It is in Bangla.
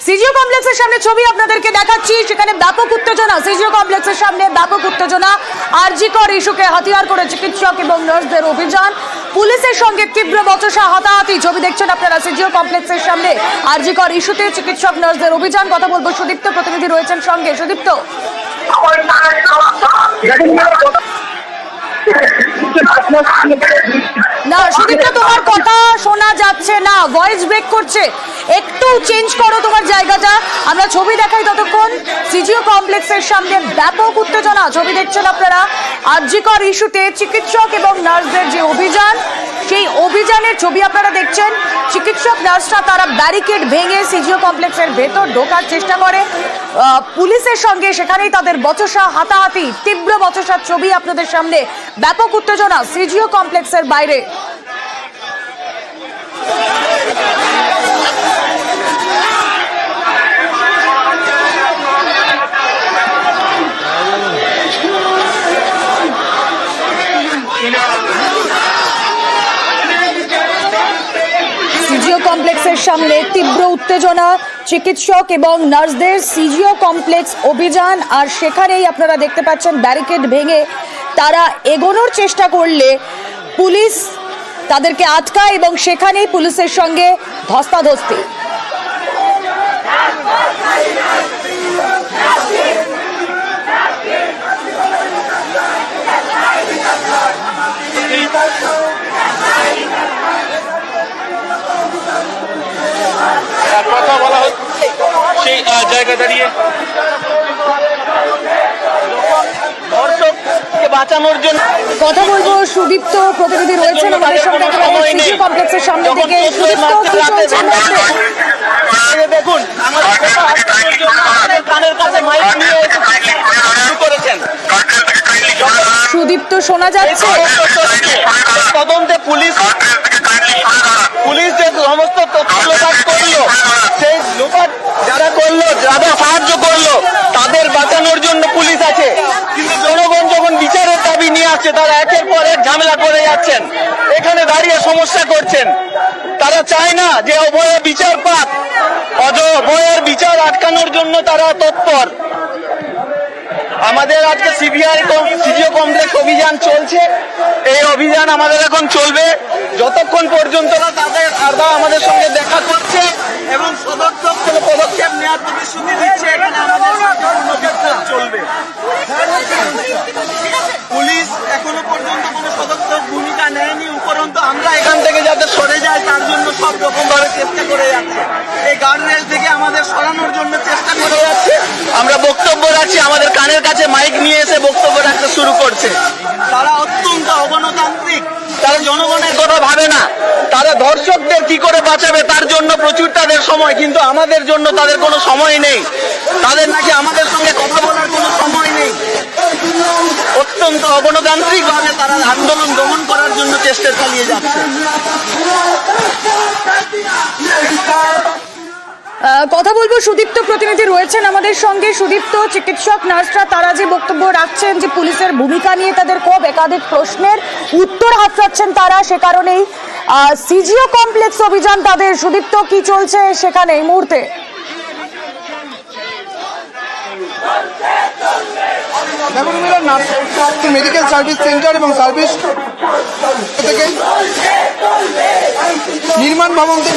সিজিও কমপ্লেক্সের সামনে ছবি আপনাদেরকে দেখাচ্ছি, সেখানে ব্যাপক উত্তেজনা। সিজিও কমপ্লেক্সের সামনে ব্যাপক উত্তেজনা। আরজিকর ইস্যুকে হাতিয়ার করে চিকিৎসক এবং নার্সদের অভিযান, পুলিশের সঙ্গে তীব্র বচসা, হাতাহাতি। ছবি দেখছেন আপনারা সিজিও কমপ্লেক্সের সামনে আরজিকর ইস্যুতে চিকিৎসক নার্সদের অভিযান। কথা বলবো সুদীপ্ত, প্রতিনিধি রয়েছেন সঙ্গে। সুদীপ্ত, না সুদীপ্ত, তোমার কথা শোনা যাচ্ছে না, ভয়েস ব্রেক করছে, একটু চেঞ্জ করো তোমার জায়গাটা। আমরা ছবি দেখাই ততক্ষণ। সিজিও কমপ্লেক্সের সামনে ব্যাপক উত্তেজনা। ছবি দেখছেন আপনারা আরজিকর ইস্যুতে চিকিৎসক এবং নার্সদের যে অভিযান, সেই অভিযানের ছবি আপনারা দেখছেন। চিকিৎসক নার্সরা তারা ব্যারিকেড ভেঙে সিজিও কমপ্লেক্সের ভেতর ঢোকার চেষ্টা করে পুলিশের সঙ্গে, সেখানেই তাদের বচসা, হাতাহাতি, তীব্র বচসার ছবি আপনাদের সামনে। ব্যাপক উত্তেজনা সিজিও কমপ্লেক্সের বাইরে। সিজিও কমপ্লেক্সের সামনে তীব্র উত্তেজনা, চিকিৎসক এবং নার্সদের সিজিও কমপ্লেক্স অভিযান। আর সেখানেই আপনারা দেখতে পাচ্ছেন ব্যারিকেড ভেঙে তারা এগোনোর চেষ্টা করলে পুলিশ তাদেরকে আটকায় এবং সেখানেই পুলিশের সঙ্গে ধস্তাধস্তি। কথা বলা হচ্ছে সেই জায়গা দাঁড়িয়ে ধর্ষককে বাঁচানোর জন্য কথা বলবো সুদীপ্ত, প্রতিনিধি রয়েছেন আমাদের সঙ্গে সিজিও কমপ্লেক্সের সামনে থেকে। সুদীপ্ত, কি চলছে মধ্যে? দেখুন আমাদের কানের কাছে মাইক নিয়ে শুরু করেছেন। সুদীপ্ত, শোনা যাচ্ছে? তদন্তে পুলিশ যে সমস্ত তথ্য লোপাট করলো, সেই লোপাট যারা করলো, যারা সাহায্য করলো, তাদের বাঁচানোর জন্য পুলিশ আছে। কিন্তু জনগণ যখন বিচারের দাবি নিয়ে আসছে, তারা একের পর এক ঝামেলা করে যাচ্ছেন, এখানে দাঁড়িয়ে সমস্যা করছেন। তারা চায় না যে অভয়ে বিচার পাক, অভয়ের বিচার আটকানোর জন্য তারা তৎপর। আমাদের আজকে সিজিও কমপ্লেক্স অভিযান চলছে। এই অভিযান আমাদের এখন চলবে যতক্ষণ পর্যন্ত না তারা আমাদের সঙ্গে দেখা করছে এবং সদর দপ্তর পদক্ষেপ নেওয়ার প্রতিশ্রুতি দিচ্ছে। এখানে আমাদের চলবে। পুলিশ এখনো পর্যন্ত কোনো সদর্থক ভূমিকা নেয়নি, উপরন্তু আমরা এখান থেকে যাতে সরে যায় তার জন্য সব রকম ভাবে চেষ্টা করে যাচ্ছে। এই গার্ডরেল থেকে আমাদের সরানোর জন্য চেষ্টা করে যাচ্ছে। আমরা বক্তব্য রাখছি, আমাদের কানের কাছে মাইক নিয়ে এসে বক্তব্য রাখতে শুরু করছে। তারা অত্যন্ত অগণতান্ত্রিক, তারা জনগণের কথা ভাবে না। তারা ধর্ষকদের কি করে বাঁচাবে তার জন্য প্রচুর তাদের সময়, কিন্তু আমাদের জন্য তাদের কোনো সময় নেই। তাদের নাকি আমাদের সঙ্গে কথা বলার কোনো সময় নেই। অত্যন্ত অগণতান্ত্রিক ভাবে তারা আন্দোলন দমন করার জন্য চেষ্টা চালিয়ে যাচ্ছে। কথা বলবো সুদীপ্ত, প্রতিনিধি রয়েছেন আমাদের সঙ্গে। সুদীপ্ত, চিকিৎসক নার্সরা তারা যে বক্তব্য রাখছেন যে পুলিশের ভূমিকা নিয়ে তাদের খুব একাধিক প্রশ্নের উত্তর হাতড়াচ্ছেন তারা, সে কারণেই সিজিও কমপ্লেক্স অভিযান তাদের। সুদীপ্ত, কি চলছে সেখানে এই মুহূর্তে? দেখুন মেডিকেল সার্ভিস সেন্টার এবং সার্ভিস থেকে নির্মাণ ভবন থেকে